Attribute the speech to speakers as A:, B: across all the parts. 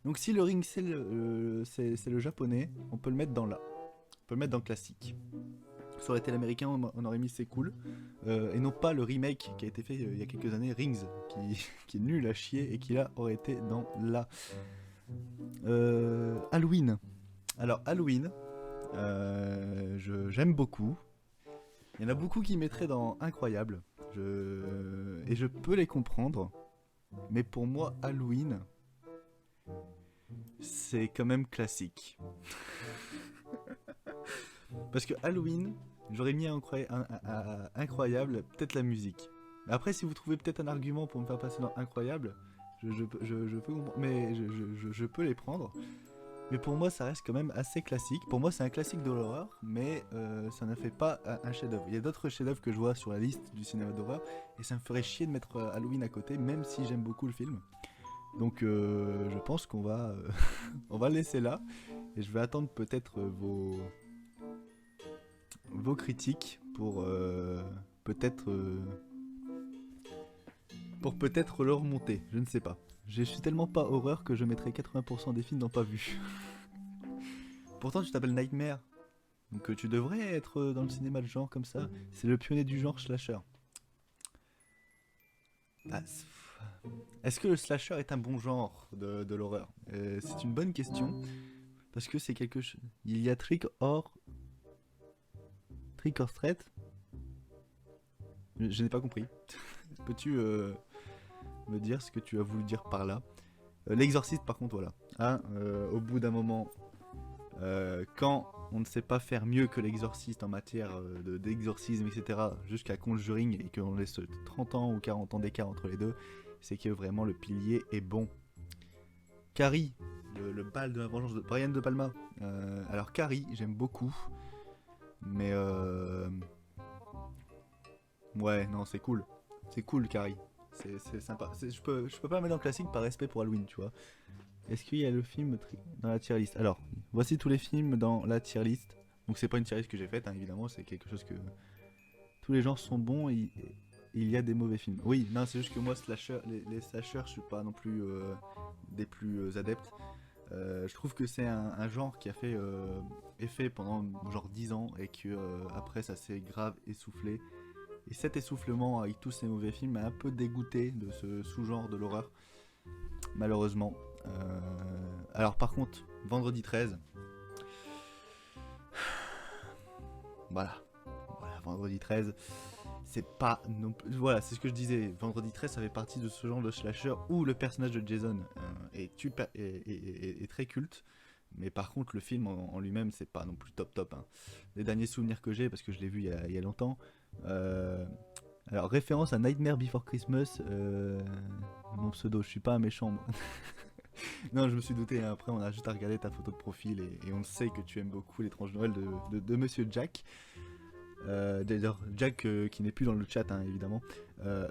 A: Donc si le ring c'est le japonais, on peut le mettre dans là. On peut le mettre dans classique. Ça aurait été l'américain, on aurait mis c'est cool. Et non pas le remake qui a été fait il y a quelques années, Rings, qui est nul à chier et qui là aurait été dans là. Halloween. Alors Halloween, j'aime beaucoup. Il y en a beaucoup qui mettraient dans incroyable. Et je peux les comprendre. Mais pour moi, Halloween, c'est quand même classique. Parce que Halloween, j'aurais mis incroyable, peut-être la musique. Après, si vous trouvez peut-être un argument pour me faire passer dans incroyable, je peux comprendre, mais je peux les prendre. Mais pour moi, ça reste quand même assez classique. Pour moi, c'est un classique de l'horreur, mais ça ne fait pas un chef-d'œuvre. Il y a d'autres chefs-d'œuvre que je vois sur la liste du cinéma d'horreur, et ça me ferait chier de mettre Halloween à côté, même si j'aime beaucoup le film. Donc, je pense qu'on va, on va le laisser là, et je vais attendre peut-être vos critiques peut-être pour peut-être le remonter. Je ne sais pas. Je suis tellement pas horreur que je mettrai 80% des films dans pas vu. Pourtant, tu t'appelles Nightmare. Donc tu devrais être dans le cinéma de genre comme ça. C'est le pionnier du genre slasher. Ah, est-ce que le slasher est un bon genre de l'horreur? C'est une bonne question. Parce que c'est quelque chose... Il y a Trick or Threat. Je n'ai pas compris. Peux-tu me dire ce que tu as voulu dire par là? L'exorciste par contre, voilà. Hein, au bout d'un moment, quand on ne sait pas faire mieux que l'exorciste en matière d'exorcisme, etc., jusqu'à Conjuring, et qu'on laisse 30 ans ou 40 ans d'écart entre les deux, c'est que vraiment le pilier est bon. Carrie, le bal de la vengeance de Brian De Palma. Alors Carrie, j'aime beaucoup, mais ouais, non, c'est cool. C'est cool, Carrie. C'est sympa. Je peux pas mettre en classique par respect pour Halloween, tu vois. Est-ce qu'il y a le film dans la tier list? Alors, voici tous les films dans la tier list. Donc c'est pas une tier list que j'ai faite, hein, évidemment, c'est quelque chose que... Tous les genres sont bons et il y a des mauvais films. Oui, non, c'est juste que moi, les slashers, je suis pas non plus des plus adeptes. Je trouve que c'est un genre qui a fait effet pendant genre 10 ans et que après ça s'est grave essoufflé. Et cet essoufflement avec tous ces mauvais films m'a un peu dégoûté de ce sous-genre de l'horreur, malheureusement. Alors par contre, Vendredi 13, voilà. Voilà, Vendredi 13, c'est pas non plus... Voilà, c'est ce que je disais. Vendredi 13, ça fait partie de ce genre de slasher où le personnage de Jason est très culte. Mais par contre, le film en lui-même, c'est pas non plus top top, hein. Les derniers souvenirs que j'ai, parce que je l'ai vu il y a longtemps, euh, alors référence à Nightmare Before Christmas, mon pseudo, je suis pas un méchant, moi. Non, je me suis douté, hein. Après on a juste à regarder ta photo de profil et on sait que tu aimes beaucoup l'étrange Noël de Monsieur Jack. D'ailleurs, Jack qui n'est plus dans le chat, hein, évidemment. Euh,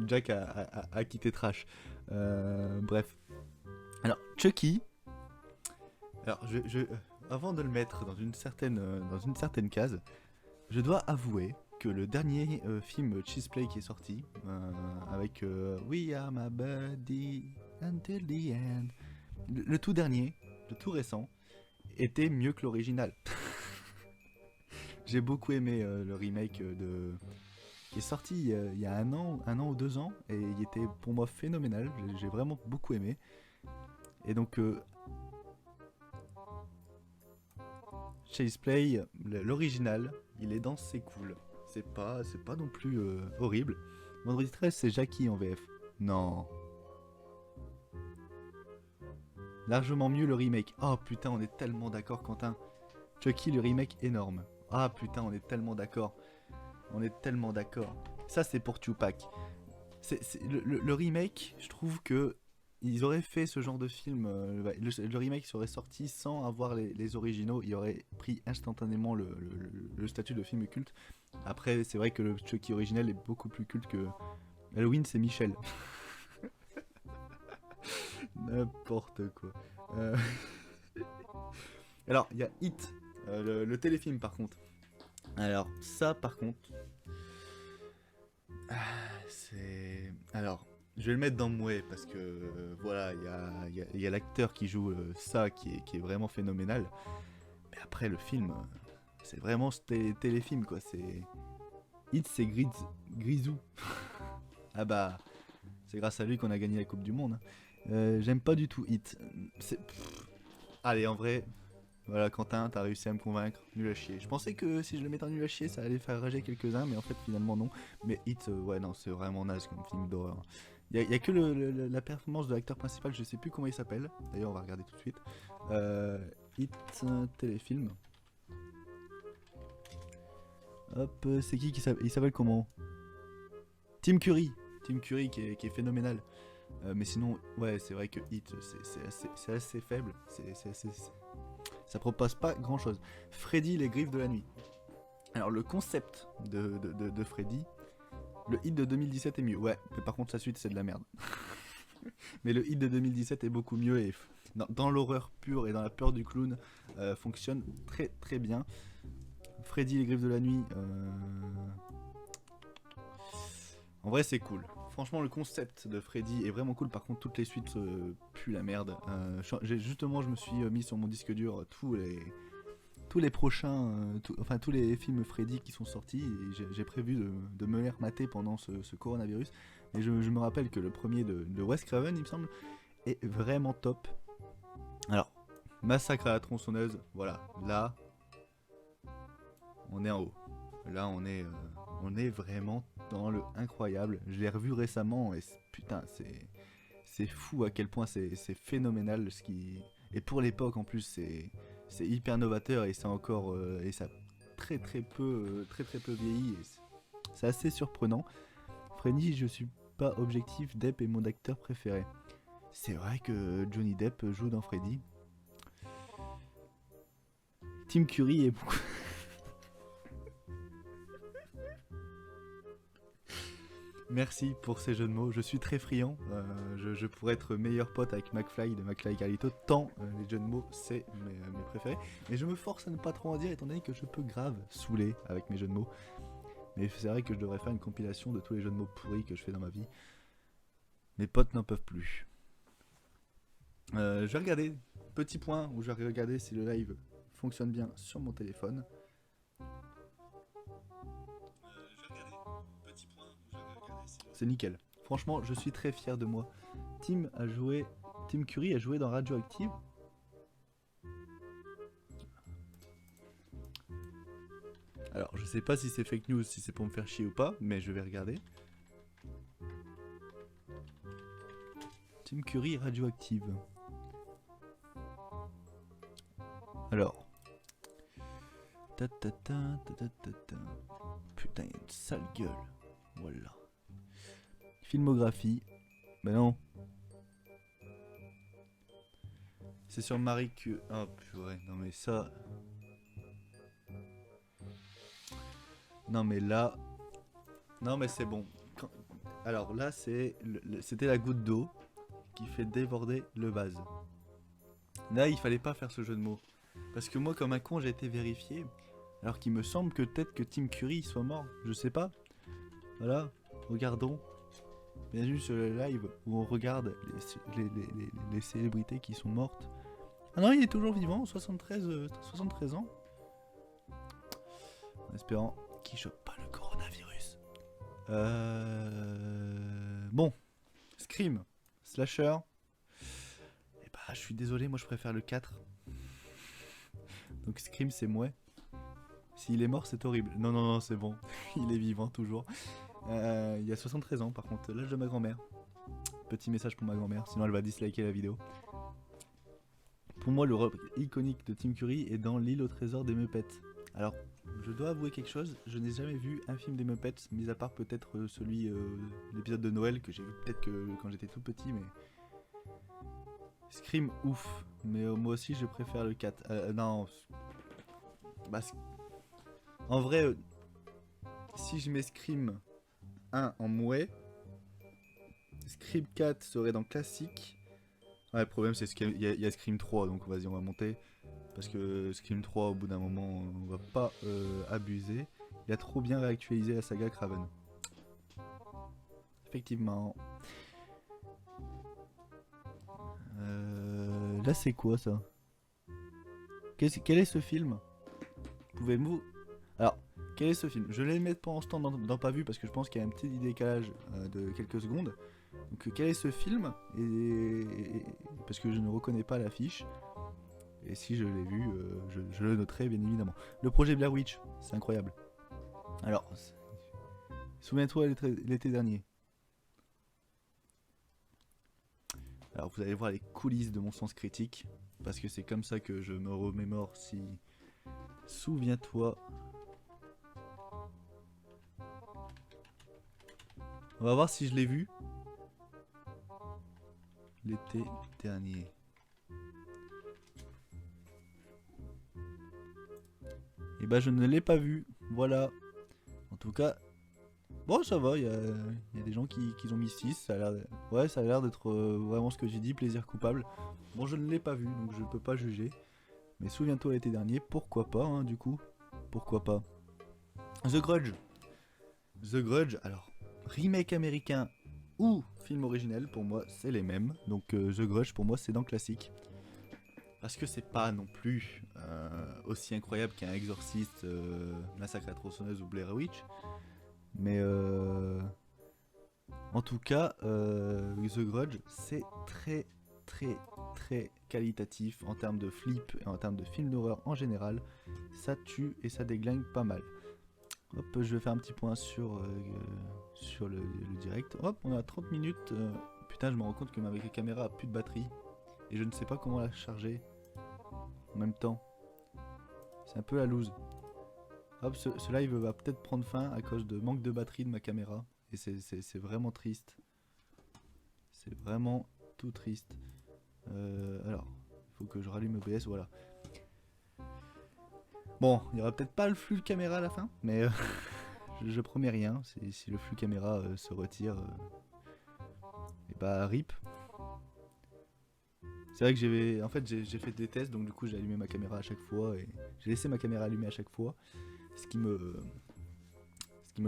A: Jack a quitté Trash. Bref. Alors, Chucky. Alors, avant de le mettre dans une certaine case, je dois avouer que le dernier film Cheeseplay qui est sorti, avec We Are My Buddy Until the End, le tout dernier, le tout récent, était mieux que l'original. J'ai beaucoup aimé le remake qui est sorti il y a un an ou 2 ans, et il était pour moi phénoménal. J'ai vraiment beaucoup aimé. Et donc, Chase Play, l'original, il est dans C'est cool. C'est pas non plus horrible. Vendredi 13, c'est Jackie en VF. Non. Largement mieux le remake. Oh putain, on est tellement d'accord, Quentin. Chucky, le remake énorme. Ah putain, on est tellement d'accord. On est tellement d'accord. Ça, c'est pour Tupac. Le remake, je trouve que ils auraient fait ce genre de film. Le remake serait sorti sans avoir les originaux. Il aurait pris instantanément le statut de film culte. Après, c'est vrai que le Chucky original est beaucoup plus culte que Halloween, c'est Michel. N'importe quoi. Euh, Alors, il y a Hit, le téléfilm par contre. Alors, ça par contre, c'est. Alors. Je vais le mettre dans Mouais parce que voilà, il y a l'acteur qui joue ça qui est vraiment phénoménal. Mais après, le film, c'est vraiment ce téléfilm quoi. C'est Hit, c'est Grisou. Ah bah, c'est grâce à lui qu'on a gagné la Coupe du Monde, hein. J'aime pas du tout Hit. Allez, en vrai, voilà, Quentin, t'as réussi à me convaincre. Nul à chier. Je pensais que si je le mettais en nul à chier, ça allait faire rager quelques-uns, mais en fait, finalement, non. Mais Hit, ouais, non, c'est vraiment naze comme film d'horreur. Il y a que la performance de l'acteur principal, je sais plus comment il s'appelle. D'ailleurs, on va regarder tout de suite. Hit, téléfilm. Hop, c'est qui s'appelle. Il s'appelle comment? Tim Curry. Tim Curry qui est phénoménal. Mais sinon, ouais, c'est vrai que Hit, c'est assez faible. Ça propose pas grand chose. Freddy, les griffes de la nuit. Alors, le concept de Freddy, le Hit de 2017 est mieux. Ouais, mais par contre, sa suite, c'est de la merde. Mais le Hit de 2017 est beaucoup mieux et dans l'horreur pure et dans la peur du clown, fonctionne très très bien. Freddy, les griffes de la nuit, en vrai, c'est cool. Franchement, le concept de Freddy est vraiment cool. Par contre, toutes les suites puent la merde. Justement, je me suis mis sur mon disque dur tous les prochains, enfin tous les films Freddy qui sont sortis. Et j'ai prévu de me les remater pendant ce coronavirus. Et je me rappelle que le premier de Wes Craven, il me semble, est vraiment top. Alors, Massacre à la tronçonneuse, voilà. Là, on est en haut. Là, on est vraiment dans le incroyable. Je l'ai revu récemment et putain, c'est fou à quel point c'est phénoménal ce qui. Et pour l'époque en plus, c'est hyper novateur et c'est encore et ça très très peu vieilli. C'est assez surprenant. Freddy, je suis pas objectif. Depp est mon acteur préféré. C'est vrai que Johnny Depp joue dans Freddy. Tim Curry est beaucoup. Merci pour ces jeux de mots, je suis très friand, je pourrais être meilleur pote avec McFly de McFly et Carlito, tant les jeux de mots c'est mes préférés, mais je me force à ne pas trop en dire étant donné que je peux grave saouler avec mes jeux de mots, mais c'est vrai que je devrais faire une compilation de tous les jeux de mots pourris que je fais dans ma vie, mes potes n'en peuvent plus. Je vais regarder, petit point où je vais regarder si le live fonctionne bien sur mon téléphone. C'est nickel. Franchement, je suis très fier de moi. Tim Curry a joué dans Radioactive. Alors, je sais pas si c'est fake news, si c'est pour me faire chier ou pas, mais je vais regarder. Tim Curry Radioactive. Alors. Putain, il y a une sale gueule. Voilà. Filmographie. Ben non. C'est sur Marie que. Oh purée, non mais ça. Non mais là. Non mais c'est bon. Alors là, c'était la goutte d'eau qui fait déborder le vase. Là, il fallait pas faire ce jeu de mots. Parce que moi, comme un con, j'ai été vérifié. Alors qu'il me semble que peut-être que Tim Curry soit mort. Je sais pas. Voilà, regardons. Bienvenue sur le live où on regarde les célébrités qui sont mortes. Ah non, il est toujours vivant, 73 ans. En espérant qu'il chope pas le coronavirus. Bon, Scream, Slasher. Et bah, je suis désolé, moi je préfère le 4. Donc Scream, c'est moi. S'il est mort, c'est horrible. Non, non, non, c'est bon. Il est vivant toujours. Il y a 73 ans, par contre, l'âge de ma grand-mère. Petit message pour ma grand-mère, sinon elle va disliker la vidéo. Pour moi, le rôle iconique de Tim Curry est dans L'île au trésor des Muppets. Alors, je dois avouer quelque chose, je n'ai jamais vu un film des Muppets, mis à part peut-être celui, l'épisode de Noël que j'ai vu peut-être que quand j'étais tout petit, mais... Scream, ouf, mais moi aussi je préfère le 4. Non, bah, en vrai, si je mets Scream 1 en mouais, Scream 4 serait dans classique. Ouais, le problème c'est qu'il y a Scream 3, donc vas-y, on va monter. Parce que Scream 3, au bout d'un moment, on va pas abuser. Il a trop bien réactualisé la saga Craven. Effectivement. Là, c'est quoi ça? Quel est ce film? Pouvez-vous... Alors, quel est ce film? Je vais le mettre pour l'instant dans pas vu parce que je pense qu'il y a un petit décalage de quelques secondes. Donc, quel est ce film? Parce que je ne reconnais pas l'affiche. Et si je l'ai vu, je le noterai bien évidemment. Le projet Blair Witch, c'est incroyable. Alors, souviens-toi l'été dernier. Alors vous allez voir les coulisses de mon sens critique, parce que c'est comme ça que je me remémore si... Souviens-toi. On va voir si je l'ai vu. L'été dernier. Et bah je ne l'ai pas vu, voilà. En tout cas, bon ça va, il y a des gens qui ont mis 6, ça a l'air d'être vraiment ce que j'ai dit, plaisir coupable. Bon je ne l'ai pas vu, donc je ne peux pas juger. Mais souviens-toi l'été dernier, pourquoi pas hein, du coup. Pourquoi pas. The Grudge. The Grudge, alors, remake américain ou film originel, pour moi c'est les mêmes. Donc The Grudge pour moi c'est dans le classique. Parce que c'est pas non plus aussi incroyable qu'un Exorciste, Massacre à la tronçonneuse ou Blair Witch. Mais en tout cas, The Grudge, c'est très très très qualitatif en termes de flip et en termes de film d'horreur en général. Ça tue et ça déglingue pas mal. Hop, je vais faire un petit point sur le direct. Hop, on est à 30 minutes. Putain, je me rends compte que ma caméra a plus de batterie. Et je ne sais pas comment la charger en même temps. C'est un peu la loose. Hop, ce live va peut-être prendre fin à cause de manque de batterie de ma caméra. Et c'est vraiment triste. C'est vraiment tout triste. Alors, il faut que je rallume OBS, voilà. Bon, il n'y aura peut-être pas le flux de caméra à la fin, mais je promets rien. Si le flux caméra se retire, et bah rip. C'est vrai que j'ai fait des tests, donc du coup j'ai allumé ma caméra à chaque fois et j'ai laissé ma caméra allumée à chaque fois, ce qui me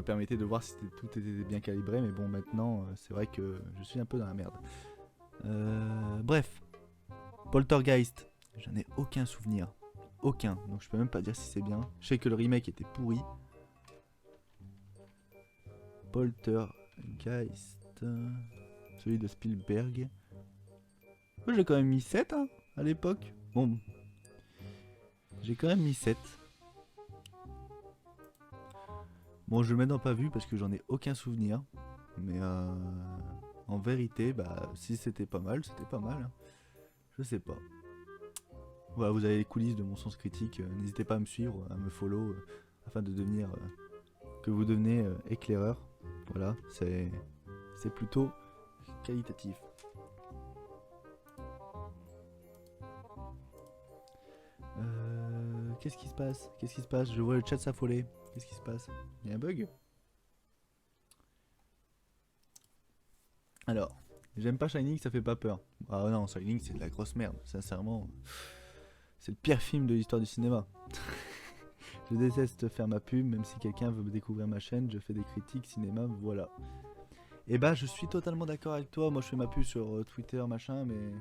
A: permettait de voir si tout était bien calibré. Mais bon, maintenant c'est vrai que je suis un peu dans la merde. Bref, Poltergeist, j'en ai aucun souvenir. Aucun, donc je peux même pas dire si c'est bien. Je sais que le remake était pourri. Poltergeist, celui de Spielberg. Moi j'ai quand même mis 7 hein, à l'époque. Bon, j'ai quand même mis 7. Bon, je le mets dans pas vu parce que j'en ai aucun souvenir. Mais en vérité, bah si c'était pas mal, c'était pas mal. Hein. Je sais pas. Voilà, vous avez les coulisses de mon sens critique. N'hésitez pas à me suivre, à me follow, afin de devenir que vous devenez éclaireur. Voilà, c'est plutôt qualitatif. Qu'est-ce qui se passe? Qu'est-ce qui se passe? Je vois le chat s'affoler. Qu'est-ce qui se passe? Il y a un bug? Alors, j'aime pas Shining, ça fait pas peur. Ah non, Shining c'est de la grosse merde, sincèrement. C'est le pire film de l'histoire du cinéma. Je déteste faire ma pub, même si quelqu'un veut découvrir ma chaîne, je fais des critiques cinéma, voilà. Et bah je suis totalement d'accord avec toi, moi je fais ma pub sur Twitter machin, mais...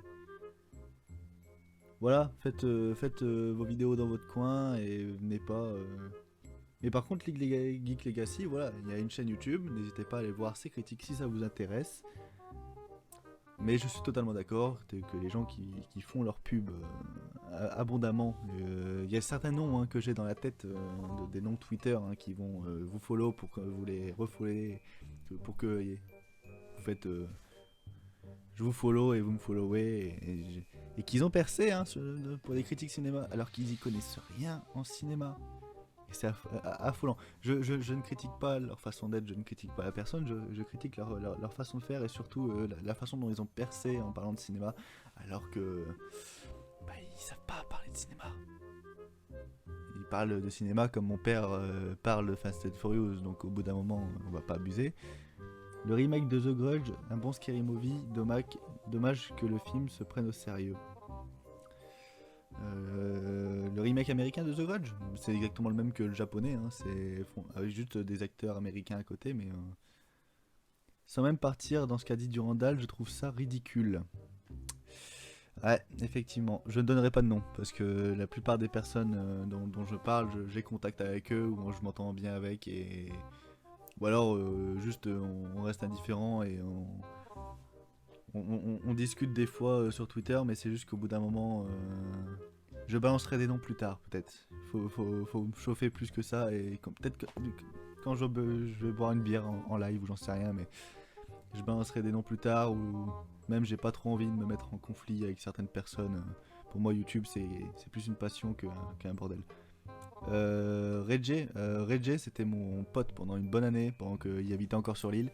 A: Voilà, faites vos vidéos dans votre coin et venez pas... Mais par contre Geek Legacy, voilà, il y a une chaîne YouTube, n'hésitez pas à aller voir ces critiques si ça vous intéresse. Mais je suis totalement d'accord que les gens qui font leur pub abondamment, il y a certains noms hein, que j'ai dans la tête, des noms Twitter hein, qui vont vous follow pour que vous les refollowez, pour que vous faites... je vous follow et vous me followez et qu'ils ont percé hein, pour des critiques cinéma alors qu'ils y connaissent rien en cinéma. Et c'est affolant. Je ne critique pas leur façon d'être, je ne critique pas la personne, je critique leur façon de faire et surtout la façon dont ils ont percé en parlant de cinéma alors que bah, ils savent pas parler de cinéma. Ils parlent de cinéma comme mon père parle de Fast and Furious, donc au bout d'un moment on va pas abuser. Le remake de The Grudge, un bon scary movie, dommage que le film se prenne au sérieux. Le remake américain de The Grudge, c'est exactement le même que le japonais, hein, c'est avec juste des acteurs américains à côté, mais sans même partir dans ce qu'a dit Durandal, je trouve ça ridicule. Ouais, effectivement. Je ne donnerai pas de nom parce que la plupart des personnes dont je parle, j'ai contact avec eux ou je m'entends bien avec et ou alors juste on reste indifférent et on discute des fois sur Twitter, mais c'est juste qu'au bout d'un moment, je balancerai des noms plus tard peut-être. Faut me chauffer plus que ça et peut-être que quand je vais boire une bière en live ou j'en sais rien, mais je balancerai des noms plus tard ou même j'ai pas trop envie de me mettre en conflit avec certaines personnes. Pour moi, YouTube, c'est plus une passion qu'un bordel. Reggie, c'était mon pote pendant une bonne année, pendant qu'il habitait encore sur l'île.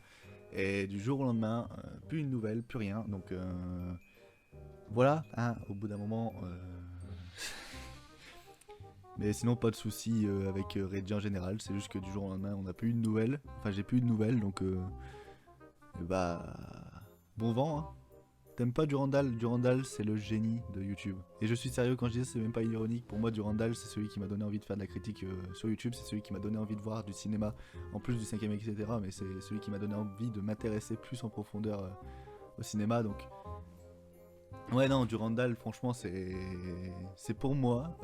A: Et du jour au lendemain, plus une nouvelle, plus rien. Donc voilà, hein, au bout d'un moment. Mais sinon, pas de soucis avec Reggie en général. C'est juste que du jour au lendemain, on n'a plus eu de nouvelles. Enfin, j'ai plus eu de nouvelles, donc bah bon vent, hein. T'aimes pas Durandal? Durandal, c'est le génie de YouTube. Et je suis sérieux quand je dis ça, c'est même pas ironique. Pour moi, Durandal, c'est celui qui m'a donné envie de faire de la critique sur YouTube. C'est celui qui m'a donné envie de voir du cinéma, en plus du 5ème, etc. Mais c'est celui qui m'a donné envie de m'intéresser plus en profondeur au cinéma. Donc, ouais, non, Durandal, franchement, c'est pour moi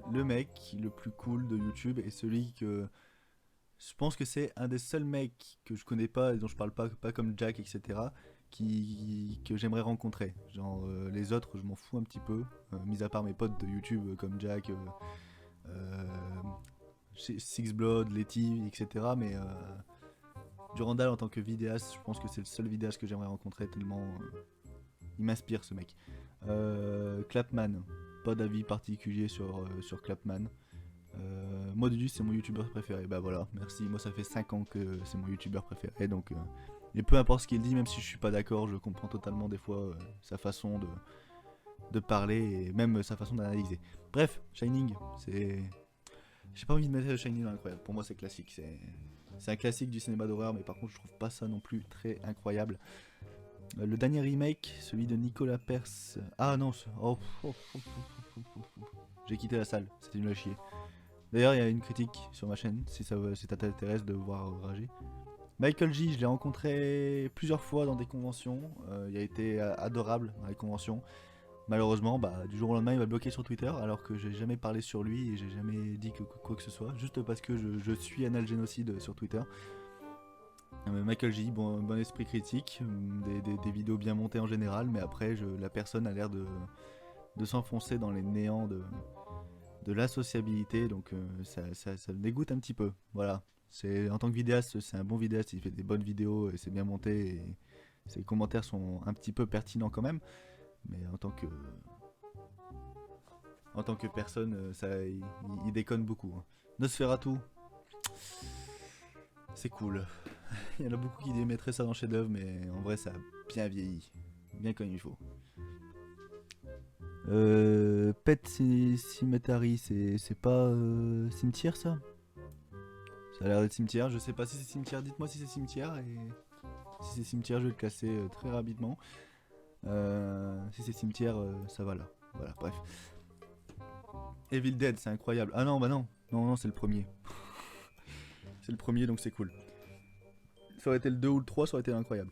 A: le mec le plus cool de YouTube et celui que. Je pense que c'est un des seuls mecs que je connais pas et dont je parle pas comme Jack, etc. Que j'aimerais rencontrer. Genre les autres, je m'en fous un petit peu, mis à part mes potes de YouTube comme Jack, euh, Six Blood, Letty, etc. Mais Durandal en tant que vidéaste, je pense que c'est le seul vidéaste que j'aimerais rencontrer tellement il m'inspire ce mec. Clapman, pas d'avis particulier sur Clapman. Modus, c'est mon youtubeur préféré. Bah voilà, merci. Moi, ça fait 5 ans que c'est mon youtubeur préféré. Donc, et peu importe ce qu'il dit, même si je suis pas d'accord, je comprends totalement des fois sa façon de parler et même sa façon d'analyser. Bref, Shining, c'est. J'ai pas envie de mettre Shining dans l'incroyable. Pour moi, c'est classique. C'est un classique du cinéma d'horreur, mais par contre, je trouve pas ça non plus très incroyable. Le dernier remake, celui de Nicolas Perse. Ah non, j'ai quitté la salle, c'était nul à chier. D'ailleurs, il y a une critique sur ma chaîne, si ça t'intéresse de voir rager. Michael J, je l'ai rencontré plusieurs fois dans des conventions. Il a été adorable dans les conventions. Malheureusement, du jour au lendemain, il m'a bloqué sur Twitter alors que j'ai jamais parlé sur lui et j'ai jamais dit quoi que ce soit, juste parce que je suis Anal Génocide sur Twitter. Michael J, bon esprit critique, des vidéos bien montées en général, mais après, la personne a l'air de s'enfoncer dans les néants de la sociabilité, donc ça me dégoûte un petit peu. Voilà. En tant que vidéaste, c'est un bon vidéaste, il fait des bonnes vidéos et c'est bien monté et ses commentaires sont un petit peu pertinents quand même, mais en tant que personne, il déconne beaucoup, hein. Nosferatu, c'est cool. Il y en a beaucoup qui mettraient ça dans chef-d'œuvre, mais en vrai, ça a bien vieilli, bien comme il faut. Pet Cemetery, c'est pas cimetière ça? Ça a l'air d'être cimetière, je sais pas si c'est cimetière, dites-moi si c'est cimetière et si c'est cimetière je vais le classer très rapidement. Si c'est cimetière, ça va là. Voilà, bref. Evil Dead, c'est incroyable. Ah non, bah non, non, c'est le premier. C'est le premier donc c'est cool. Ça aurait été le 2 ou le 3, ça aurait été incroyable.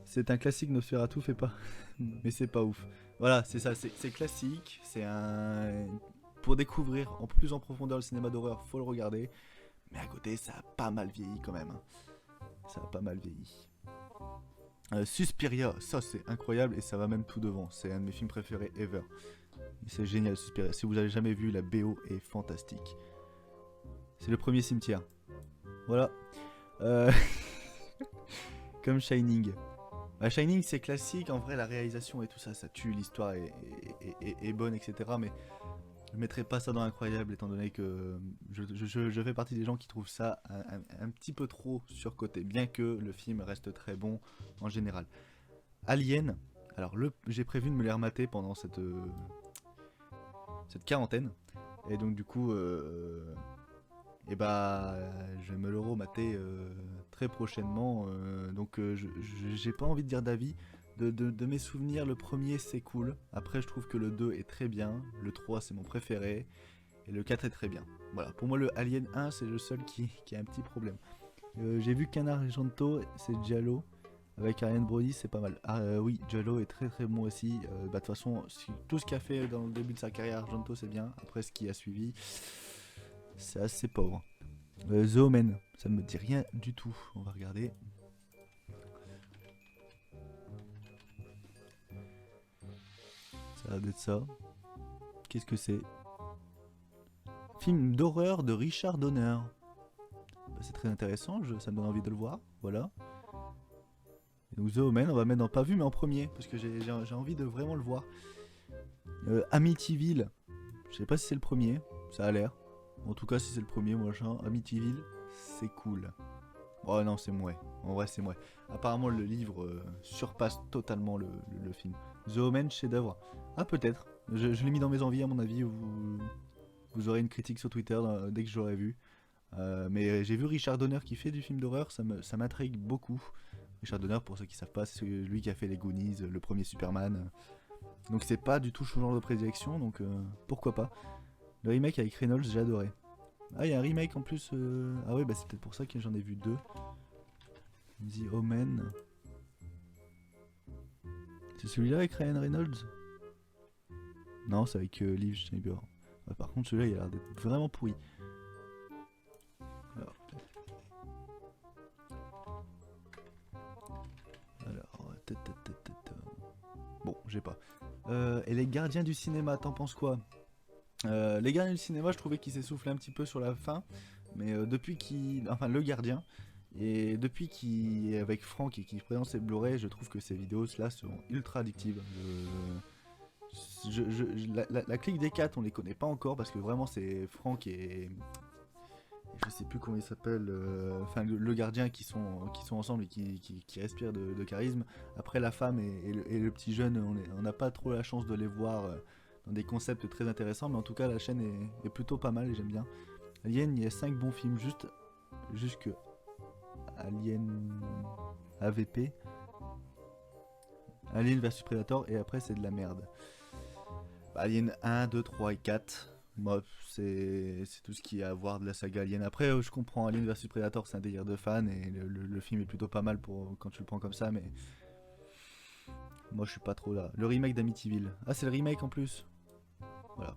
A: C'est un classique Nosferatu, fait pas. Mais c'est pas ouf. Voilà, c'est ça, c'est classique, c'est un. Pour découvrir plus en profondeur le cinéma d'horreur, faut le regarder. Mais à côté, ça a pas mal vieilli quand même, hein. Ça a pas mal vieilli. Suspiria, ça c'est incroyable et ça va même tout devant. C'est un de mes films préférés ever. C'est génial Suspiria. Si vous avez jamais vu, la BO est fantastique. C'est le premier cimetière. Voilà. Euh, Comme Shining. Shining c'est classique, en vrai la réalisation et tout ça, ça tue, l'histoire est bonne, etc. Mais je mettrais pas ça dans l'incroyable étant donné que je fais partie des gens qui trouvent ça un petit peu trop surcoté, bien que le film reste très bon en général. Alien, alors j'ai prévu de me les remater pendant cette quarantaine, et donc du coup, je vais me le remater très prochainement, donc j'ai pas envie de dire d'avis. De mes souvenirs, le premier c'est cool. Après, je trouve que le 2 est très bien. Le 3 c'est mon préféré. Et le 4 est très bien. Voilà, pour moi, le Alien 1 c'est le seul qui a un petit problème. J'ai vu Canard Argento, c'est Giallo. Avec Ariane Brody, c'est pas mal. Ah oui, Jallo est très très bon aussi. De toute façon, tout ce qu'il a fait dans le début de sa carrière, Argento, c'est bien. Après, ce qui a suivi, c'est assez pauvre. The Omen, ça me dit rien du tout. On va regarder. Ça a l'air d'être ça. Qu'est-ce que c'est? Film d'horreur de Richard Donner. Bah, c'est très intéressant, ça me donne envie de le voir. Voilà. Donc The Omen, on va mettre dans pas vu mais en premier, parce que j'ai envie de vraiment le voir. Amityville, je sais pas si c'est le premier, ça a l'air. En tout cas, si c'est le premier, machin, Amityville, c'est cool. Oh non, c'est mouais. En vrai, c'est mouais. Apparemment, le livre surpasse totalement le film. The Omen, chef-d'œuvre. Ah, peut-être. Je l'ai mis dans mes envies, à mon avis. Vous aurez une critique sur Twitter dès que j'aurai vu. Mais j'ai vu Richard Donner qui fait du film d'horreur, ça m'intrigue beaucoup. Richard Donner, pour ceux qui savent pas, c'est lui qui a fait les Goonies, le premier Superman. Donc c'est pas du tout ce genre de prédilection, donc pourquoi pas. Le remake avec Reynolds, j'ai adoré. Ah, il y a un remake en plus. Ah ouais, bah c'est peut-être pour ça que j'en ai vu deux. The Omen. C'est celui-là avec Ryan Reynolds? Non, c'est avec Liv Schreiber. Ouais, par contre, celui-là, il a l'air d'être vraiment pourri. Bon, j'ai pas. Et les gardiens du cinéma, t'en penses quoi? Les gardiens du cinéma, je trouvais qu'il s'essoufflait un petit peu sur la fin. Mais depuis qu'il. Enfin, le gardien. Et depuis qu'il est avec Franck et qu'il présente ses Blu-ray, je trouve que ces vidéos là sont ultra addictives. La clique des 4, on les connaît pas encore parce que vraiment c'est Franck et je sais plus comment il s'appelle, enfin le gardien qui sont ensemble et qui respirent de charisme. Après la femme et le petit jeune, on n'a pas trop la chance de les voir dans des concepts très intéressants, mais en tout cas la chaîne est plutôt pas mal et j'aime bien. Alien, il y a 5 bons films, jusque Alien AVP, Alien vs Predator, et après c'est de la merde. Alien 1, 2, 3 et 4. Moi, c'est tout ce qu'il y a à voir de la saga Alien. Après, je comprends, Alien vs Predator, c'est un délire de fan et le film est plutôt pas mal pour quand tu le prends comme ça, mais moi je suis pas trop là. Le remake d'Amityville. Ah, c'est le remake en plus. Voilà.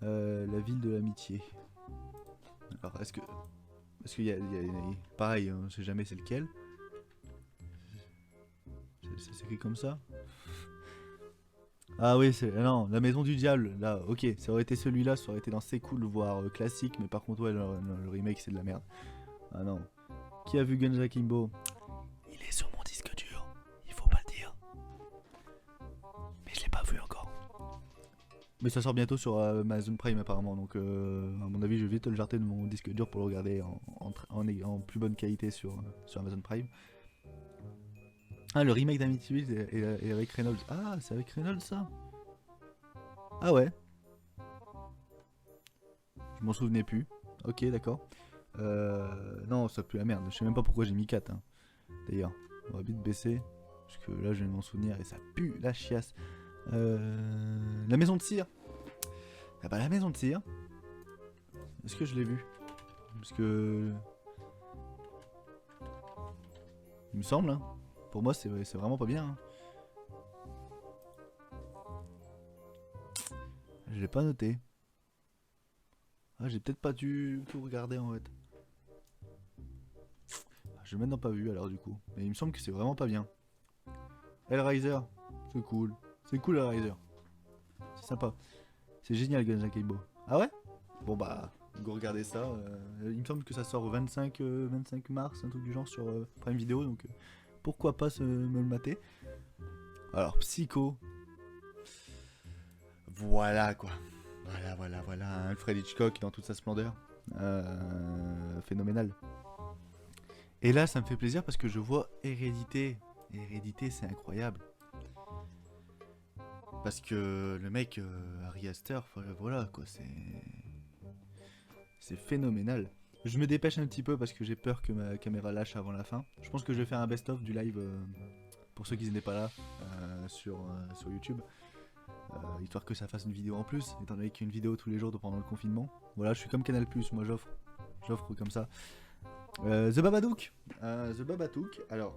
A: La ville de l'amitié. Alors, est-ce qu'il y a, pareil, on sait jamais c'est lequel. Ça s'écrit comme ça. Ah oui, non, la maison du diable, là, ok, ça aurait été celui-là, ça aurait été dans C'est Cool, voire classique, mais par contre, ouais, le remake, c'est de la merde. Ah non. Qui a vu Guns Akimbo? Il est sur mon disque dur, il faut pas le dire. Mais je l'ai pas vu encore. Mais ça sort bientôt sur Amazon Prime apparemment, donc à mon avis, je vais vite le jarter de mon disque dur pour le regarder en plus bonne qualité sur Amazon Prime. Ah, le remake d'Amityville et avec Reynolds. Ah, c'est avec Reynolds ça? Ah ouais. Je m'en souvenais plus. Ok, d'accord. Non, ça pue la merde. Je sais même pas pourquoi j'ai mis 4. Hein. D'ailleurs, on va vite baisser. Parce que là, je vais m'en souvenir et ça pue la chiasse. La maison de cire. Ah bah, la maison de cire. Est-ce que je l'ai vu? Parce que. Il me semble, hein. Pour moi, c'est vraiment pas bien. Hein. Je l'ai pas noté. Ah, j'ai peut-être pas dû tout regarder en fait. Je l'ai maintenant pas vu alors du coup. Mais il me semble que c'est vraiment pas bien. Hellraiser, c'est cool. C'est cool Hellraiser. C'est sympa. C'est génial Guns Akimbo. Ah ouais? Bon bah, go regarder ça. Il me semble que ça sort au 25 mars, un truc du genre sur Prime Video. Donc pourquoi pas me le mater. Alors, Psycho. Voilà quoi. Voilà. Alfred Hitchcock dans toute sa splendeur. Phénoménal. Et là, ça me fait plaisir parce que je vois Hérédité. Hérédité, c'est incroyable. Parce que le mec, Ari Aster, voilà quoi, c'est phénoménal. Je me dépêche un petit peu parce que j'ai peur que ma caméra lâche avant la fin. Je pense que je vais faire un best-of du live pour ceux qui n'étaient pas là sur YouTube. Histoire que ça fasse une vidéo en plus, étant donné qu'il y a une vidéo tous les jours pendant le confinement. Voilà, je suis comme Canal+, moi j'offre comme ça. The Babadook. Alors,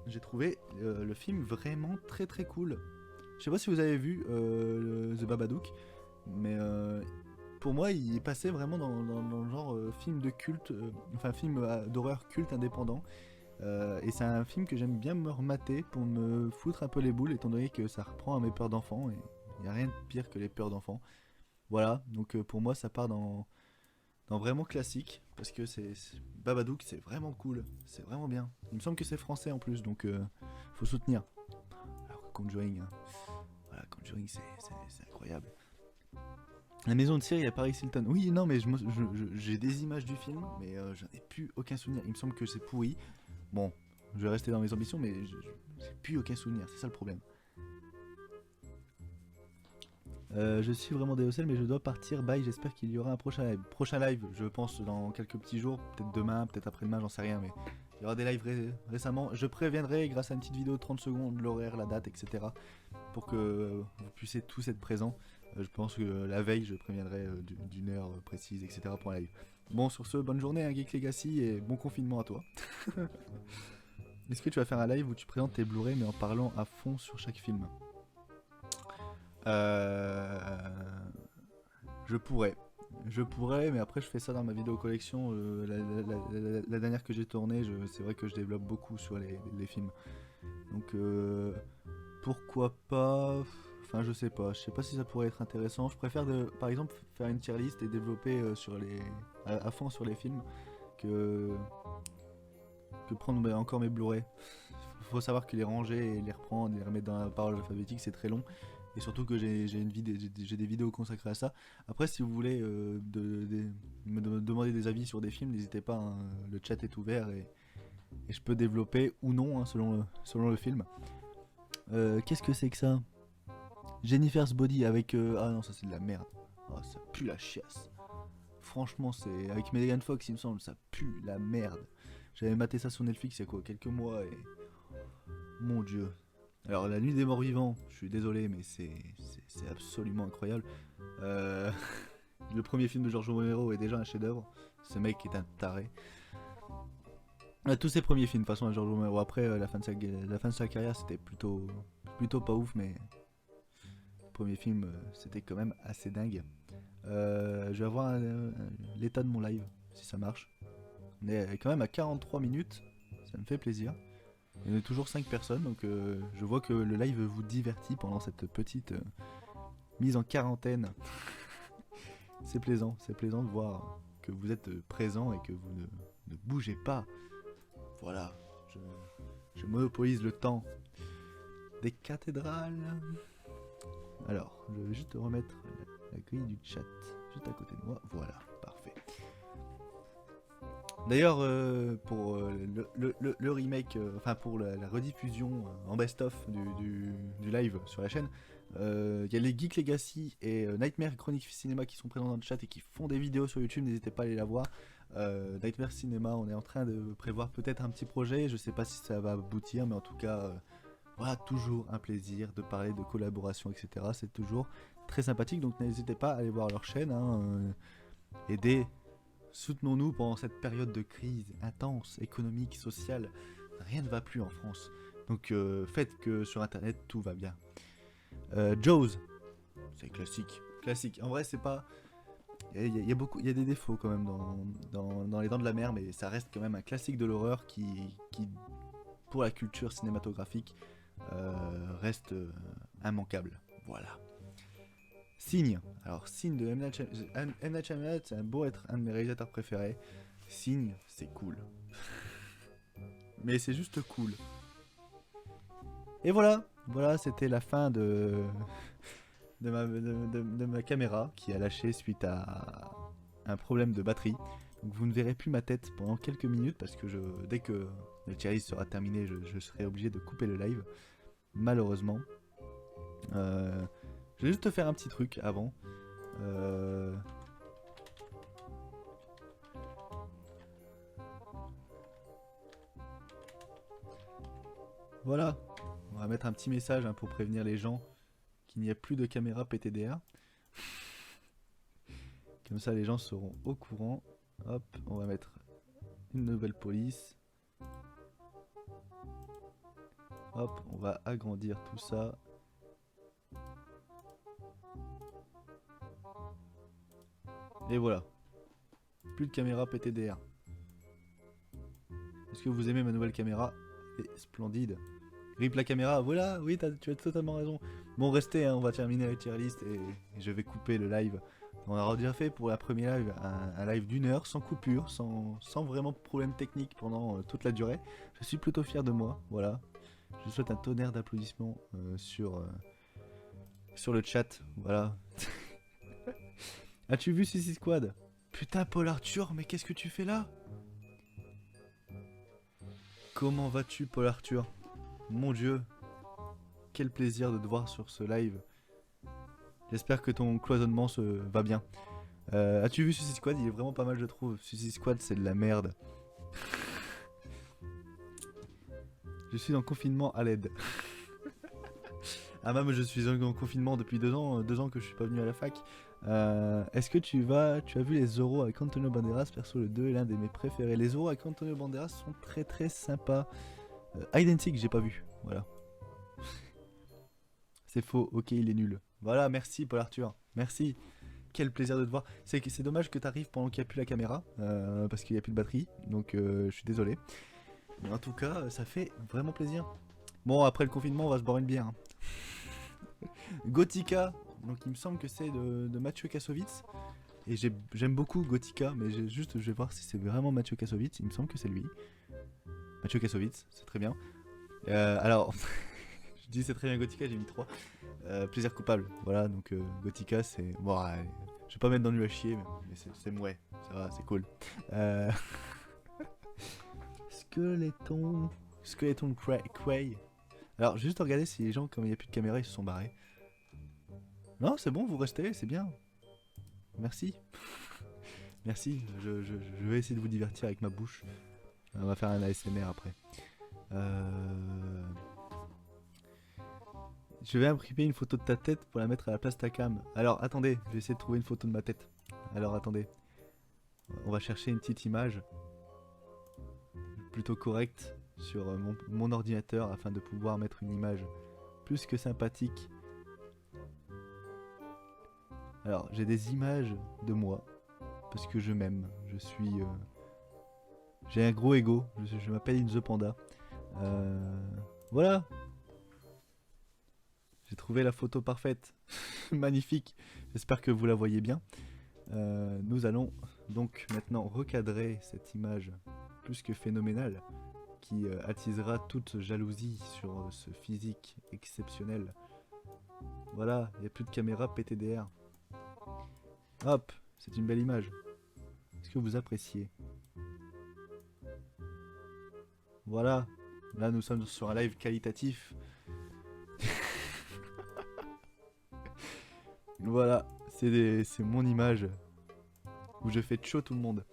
A: j'ai trouvé le film vraiment très très cool. Je sais pas si vous avez vu The Babadook, mais pour moi, il est passé vraiment dans le genre film de culte, enfin film d'horreur culte indépendant. Et c'est un film que j'aime bien me remater pour me foutre un peu les boules, étant donné que ça reprend à mes peurs d'enfant, et il n'y a rien de pire que les peurs d'enfant. Voilà, donc pour moi, ça part dans vraiment classique, parce que Babadook, c'est vraiment cool, c'est vraiment bien. Il me semble que c'est français en plus, donc faut soutenir. Alors que Conjuring, hein, voilà, Conjuring, c'est incroyable. La maison de cire, il y a Paris Hilton. Oui, non, mais j'ai des images du film, mais j'en ai plus aucun souvenir. Il me semble que c'est pourri. Bon, je vais rester dans mes ambitions, mais j'ai plus aucun souvenir, c'est ça le problème. Je suis vraiment déossé, mais je dois partir. Bye, j'espère qu'il y aura un prochain live. Prochain live, je pense, dans quelques petits jours. Peut-être demain, peut-être après-demain, j'en sais rien, mais il y aura des lives récemment. Je préviendrai, grâce à une petite vidéo de 30 secondes, l'horaire, la date, etc. Pour que vous puissiez tous être présents. Je pense que la veille, je préviendrai d'une heure précise, etc. pour un live. Bon, sur ce, bonne journée, hein, Geek Legacy, et bon confinement à toi. Est-ce que tu vas faire un live où tu présentes tes Blu-ray mais en parlant à fond sur chaque film? Euh... Je pourrais. Je pourrais, mais après je fais ça dans ma vidéo collection. La dernière que j'ai tournée, c'est vrai que je développe beaucoup sur les films. Donc pourquoi pas. Enfin, je sais pas. Je sais pas si ça pourrait être intéressant. Je préfère, par exemple, faire une tier list et développer à fond sur les films que, que prendre encore mes Blu-ray. Faut savoir que les ranger et les reprendre et les remettre dans la parole alphabétique, c'est très long. Et surtout que j'ai des vidéos consacrées à ça. Après, si vous voulez me demander des avis sur des films, n'hésitez pas, hein, le chat est ouvert et je peux développer ou non, hein, selon le film. Qu'est-ce que c'est que ça? Jennifer's Body avec... Ah non, ça c'est de la merde. Oh, ça pue la chiasse. Franchement, c'est avec Megan Fox, il me semble, ça pue la merde. J'avais maté ça sur Netflix il y a quoi, quelques mois, et... Mon dieu. Alors, La Nuit des Morts Vivants, je suis désolé, mais c'est absolument incroyable. Euh, Le premier film de George Romero est déjà un chef-d'œuvre. Ce mec est un taré. Tous ses premiers films, de toute façon, à George Romero. Après, la fin de sa carrière, c'était plutôt pas ouf, mais le premier film, c'était quand même assez dingue. Je vais voir l'état de mon live, si ça marche. On est quand même à 43 minutes, ça me fait plaisir. Il y a toujours 5 personnes, donc je vois que le live vous divertit pendant cette petite mise en quarantaine. C'est plaisant de voir que vous êtes présent et que vous ne bougez pas. Voilà, je monopolise le temps des cathédrales. Alors, je vais juste remettre la grille du chat juste à côté de moi. Voilà, parfait. D'ailleurs, pour le remake, enfin pour la rediffusion en best-of du live sur la chaîne, il y a les Geek Legacy et Nightmare Chronique Cinéma qui sont présents dans le chat et qui font des vidéos sur YouTube, n'hésitez pas à aller la voir. Nightmare Cinéma, on est en train de prévoir peut-être un petit projet, je sais pas si ça va aboutir, mais en tout cas, voilà, toujours un plaisir de parler de collaboration, etc. C'est toujours très sympathique, donc n'hésitez pas à aller voir leur chaîne, hein, aider. Soutenons-nous pendant cette période de crise intense, économique, sociale. Rien ne va plus en France. Donc faites que sur internet tout va bien. Jaws, c'est classique. Classique. En vrai, c'est pas. Il y a des défauts quand même dans Les Dents de la Mer, mais ça reste quand même un classique de l'horreur qui pour la culture cinématographique, reste immanquable. Voilà. Signe. Alors, Signe de M. Night Shyamalan, c'est un beau être un de mes réalisateurs préférés. Signe, c'est cool. Mais c'est juste cool. Et voilà. Voilà, c'était la fin de ma caméra qui a lâché suite à un problème de batterie. Donc vous ne verrez plus ma tête pendant quelques minutes parce que dès que le tier sera terminé, je serai obligé de couper le live. Malheureusement. Je vais juste te faire un petit truc avant. Voilà. On va mettre un petit message, hein, pour prévenir les gens qu'il n'y a plus de caméra PTDR. Comme ça, les gens seront au courant. Hop, on va mettre une nouvelle police. Hop, on va agrandir tout ça. Et voilà. Plus de caméra PTDR. Est-ce que vous aimez ma nouvelle caméra? Elle est splendide. Rip la caméra, voilà, oui, tu as totalement raison. Bon, restez, hein, on va terminer la tier list et je vais couper le live. On aura déjà fait pour la première live un live d'1 heure, sans coupure, sans vraiment problème technique pendant toute la durée. Je suis plutôt fier de moi, voilà. Je vous souhaite un tonnerre d'applaudissements sur le chat, voilà. As-tu vu Suicide Squad? Putain, Paul Arthur, mais qu'est-ce que tu fais là? Comment vas-tu, Paul Arthur? Mon dieu, quel plaisir de te voir sur ce live. J'espère que ton cloisonnement va bien. As-tu vu Suicide Squad? Il est vraiment pas mal, je trouve. Suicide Squad, c'est de la merde. Je suis en confinement à l'aide. Ah même, je suis en confinement depuis 2 ans que je suis pas venu à la fac. Est-ce que tu as vu les Zorro avec Antonio Banderas? Perso, le 2 est l'un de mes préférés. Les Zorro avec Antonio Banderas sont très très sympas. Identique, j'ai pas vu. Voilà. C'est faux, ok, il est nul. Voilà, merci Paul Arthur. Merci. Quel plaisir de te voir. C'est dommage que tu arrives pendant qu'il n'y a plus la caméra, parce qu'il n'y a plus de batterie. Donc je suis désolé. Mais en tout cas, ça fait vraiment plaisir. Bon, après le confinement, on va se boire une bière. Hein. Gothica, donc il me semble que c'est de Mathieu Kassovitz. Et j'aime beaucoup Gothica, mais je vais voir si c'est vraiment Mathieu Kassovitz. Il me semble que c'est lui. Mathieu Kassovitz, c'est très bien. Alors, je dis c'est très bien Gothica, j'ai mis 3. Plaisir coupable, voilà, donc Gothica c'est... Bon, je vais pas mettre dans le à chier, mais c'est mouais, ça va, c'est cool. Skeleton Cray. Alors, juste regarder si les gens, comme il n'y a plus de caméra, ils se sont barrés. Non, c'est bon, vous restez, c'est bien. Merci. Merci, je vais essayer de vous divertir avec ma bouche. On va faire un ASMR après. Je vais imprimer une photo de ta tête pour la mettre à la place de ta cam. Alors, attendez, je vais essayer de trouver une photo de ma tête. Alors, attendez. On va chercher une petite image plutôt correcte sur mon ordinateur afin de pouvoir mettre une image plus que sympathique. Alors, j'ai des images de moi parce que je m'aime. Je suis... j'ai un gros ego. Je m'appelle In The Panda. Voilà. J'ai trouvé la photo parfaite. Magnifique. J'espère que vous la voyez bien. Nous allons donc maintenant recadrer cette image plus que phénoménale qui attisera toute jalousie sur ce physique exceptionnel. Voilà, il n'y a plus de caméra PTDR. Hop, c'est une belle image. Est-ce que vous appréciez? Voilà, là nous sommes sur un live qualitatif. Voilà, c'est mon image où je fais chaud tout le monde.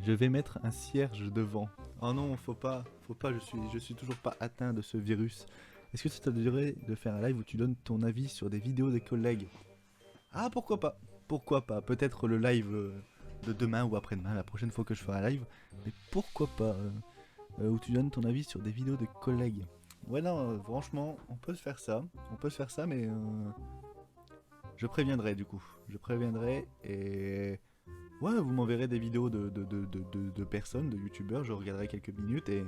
A: Je vais mettre un cierge devant. Oh non, faut pas, je suis toujours pas atteint de ce virus. Est-ce que ça te dirait de faire un live où tu donnes ton avis sur des vidéos des collègues? Ah, pourquoi pas? Pourquoi pas? Peut-être le live de demain ou après-demain, la prochaine fois que je ferai un live. Mais pourquoi pas où tu donnes ton avis sur des vidéos de collègues? Ouais, non, franchement, on peut se faire ça. On peut se faire ça, mais je préviendrai du coup. Je préviendrai et... Ouais, vous m'enverrez des vidéos de personnes, de youtubeurs, je regarderai quelques minutes et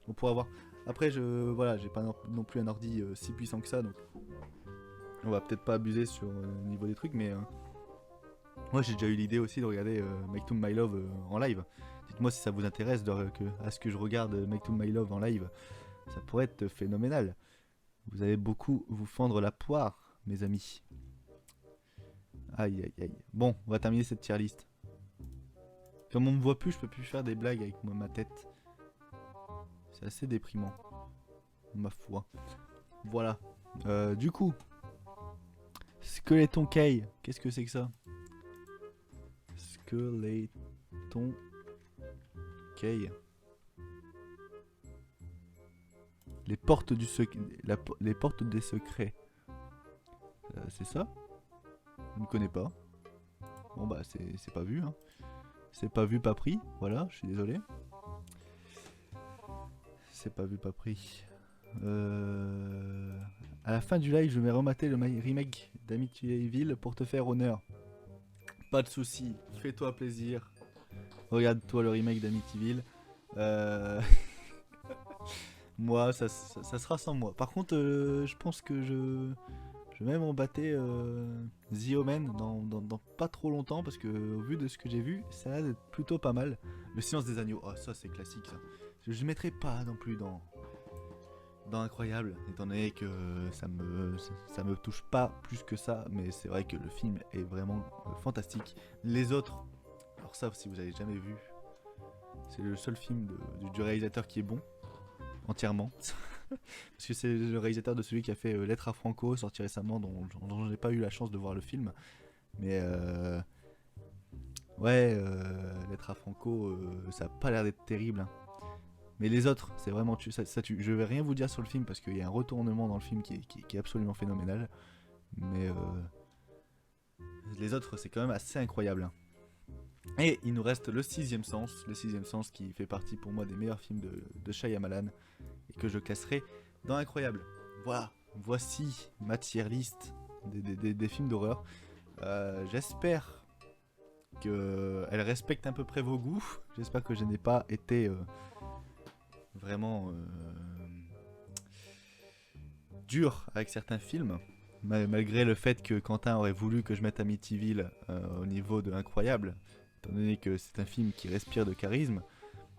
A: on pourra voir. Après, voilà, j'ai pas non plus un ordi si puissant que ça, donc on va peut-être pas abuser sur le niveau des trucs, mais moi j'ai déjà eu l'idée aussi de regarder Make to My Love en live. Dites-moi si ça vous intéresse à ce que je regarde Make to My Love en live. Ça pourrait être phénoménal. Vous allez beaucoup vous fendre la poire, mes amis. Aïe aïe aïe. Bon, on va terminer cette tier list. Comme on me voit plus, je peux plus faire des blagues avec ma tête. C'est assez déprimant. Ma foi. Voilà. Du coup. Skeleton Kay. Qu'est-ce que c'est que ça? Skeleton Kay. Les portes du les portes des secrets. C'est ça? Je ne connais pas. Bon bah c'est pas vu hein. C'est pas vu, pas pris. Voilà, je suis désolé. C'est pas vu, pas pris. À la fin du live, je vais remater le remake d'Amityville pour te faire honneur. Pas de soucis, fais-toi plaisir. Regarde-toi le remake d'Amityville. Moi, ça sera sans moi. Par contre, je pense que je vais même embatter The Omen dans pas trop longtemps parce que au vu de ce que j'ai vu, ça a l'air d'être plutôt pas mal. Le Silence des Agneaux, oh ça c'est classique ça. Je mettrai pas non plus dans Incroyable, étant donné que ça me touche pas plus que ça, mais c'est vrai que le film est vraiment fantastique. Les autres, alors ça si vous avez jamais vu, c'est le seul film du réalisateur qui est bon, entièrement. Parce que c'est le réalisateur de celui qui a fait Lettre à Franco, sorti récemment, dont j'ai pas eu la chance de voir le film. Mais ouais, Lettre à Franco, ça a pas l'air d'être terrible. Hein. Mais les autres, c'est vraiment ça tue. Je vais rien vous dire sur le film parce qu'il y a un retournement dans le film qui est absolument phénoménal. Mais les autres, c'est quand même assez incroyable. Hein. Et il nous reste le Sixième Sens. Le Sixième Sens qui fait partie pour moi des meilleurs films de Shyamalan. Et que je classerai dans Incroyable. Voilà, voici ma tier list des films d'horreur. J'espère qu'elle respecte à peu près vos goûts. J'espère que je n'ai pas été vraiment dur avec certains films. Malgré le fait que Quentin aurait voulu que je mette Amityville au niveau de Incroyable. Étant donné que c'est un film qui respire de charisme.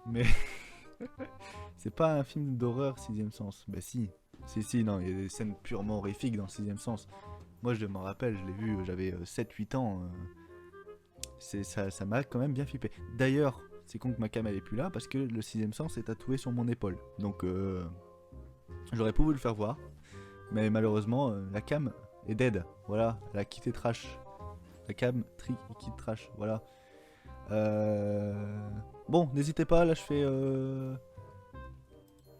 A: Mais... c'est pas un film d'horreur Sixième Sens. Bah si, non, il y a des scènes purement horrifiques dans Sixième Sens. Moi je m'en rappelle, je l'ai vu, j'avais 7-8 ans. Ça m'a quand même bien flippé. D'ailleurs, c'est con que ma cam elle est plus là parce que le Sixième Sens est tatoué sur mon épaule. Donc j'aurais pu vous le faire voir. Mais malheureusement, la cam est dead. Voilà, elle a quitté Trash. La cam quitte Trash, voilà. Bon, n'hésitez pas, là je fais...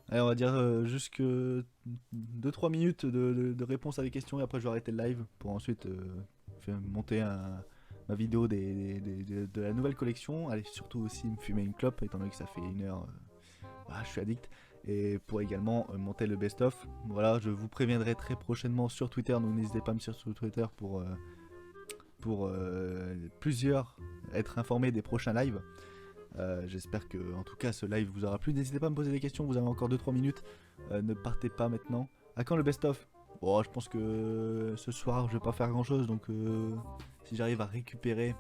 A: Allez, on va dire jusque 2-3 minutes de réponse à des questions et après je vais arrêter le live pour ensuite faire monter ma vidéo de la nouvelle collection. Allez, surtout aussi me fumer une clope étant donné que ça fait 1 heure. Voilà, je suis addict. Et pour également monter le best-of. Voilà, je vous préviendrai très prochainement sur Twitter, donc n'hésitez pas à me suivre sur Twitter pour être informé des prochains lives. J'espère que en tout cas ce live vous aura plu. N'hésitez pas à me poser des questions, vous avez encore 2-3 minutes. Ne partez pas maintenant. À quand le best-of? Bon, je pense que ce soir je vais pas faire grand chose, donc si j'arrive à récupérer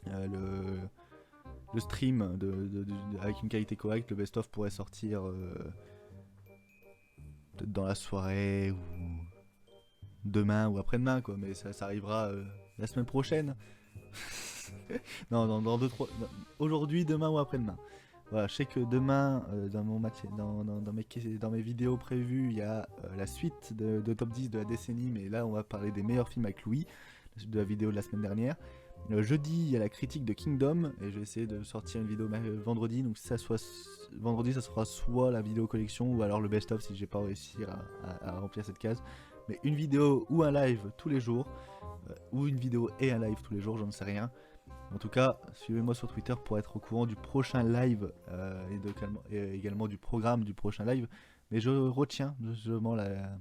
A: le stream avec une qualité correcte, le best-of pourrait sortir peut-être dans la soirée ou demain ou après-demain quoi, mais ça arrivera la semaine prochaine. Non, dans 2-3... Aujourd'hui, demain ou après-demain. Voilà, je sais que demain, dans mes vidéos prévues, il y a la suite de Top 10 de la décennie, mais là, on va parler des meilleurs films avec Louis, de la vidéo de la semaine dernière. Jeudi, il y a la critique de Kingdom, et je vais essayer de sortir une vidéo vendredi, donc vendredi, ça sera soit la vidéo collection, ou alors le best-of si j'ai pas réussi à remplir cette case. Mais une vidéo ou un live tous les jours, ou une vidéo et un live tous les jours, j'en sais rien. En tout cas, suivez-moi sur Twitter pour être au courant du prochain live et également du programme du prochain live. Mais je retiens justement la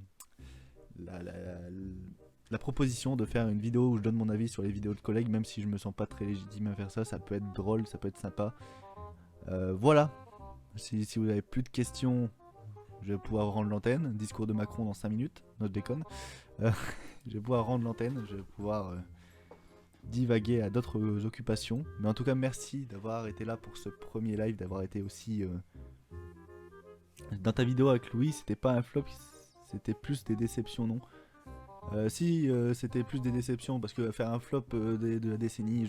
A: proposition de faire une vidéo où je donne mon avis sur les vidéos de collègues, même si je me sens pas très légitime à faire ça. Ça peut être drôle, ça peut être sympa. Voilà. Si vous avez plus de questions, je vais pouvoir rendre l'antenne. Discours de Macron dans 5 minutes. Non, je déconne. Je vais pouvoir rendre l'antenne. Je vais pouvoir... divaguer à d'autres occupations, mais en tout cas merci d'avoir été là pour ce premier live, d'avoir été aussi dans ta vidéo avec Louis. C'était pas un flop, c'était plus des déceptions, non? Si c'était plus des déceptions parce que faire un flop de la décennie,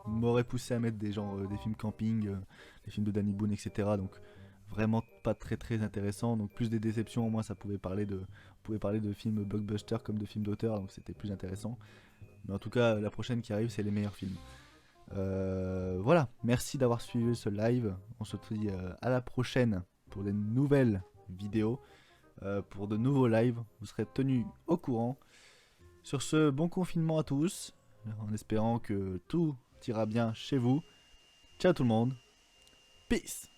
A: m'aurait poussé à mettre des films camping, des films de Danny Boone, etc. Donc vraiment pas très intéressant. Donc plus des déceptions, au moins ça pouvait parler de films blockbusters comme de films d'auteur, donc c'était plus intéressant. Mais en tout cas, la prochaine qui arrive, c'est les meilleurs films. Voilà, merci d'avoir suivi ce live. On se dit à la prochaine pour des nouvelles vidéos, pour de nouveaux lives. Vous serez tenus au courant. Sur ce, bon confinement à tous, en espérant que tout ira bien chez vous. Ciao tout le monde, peace.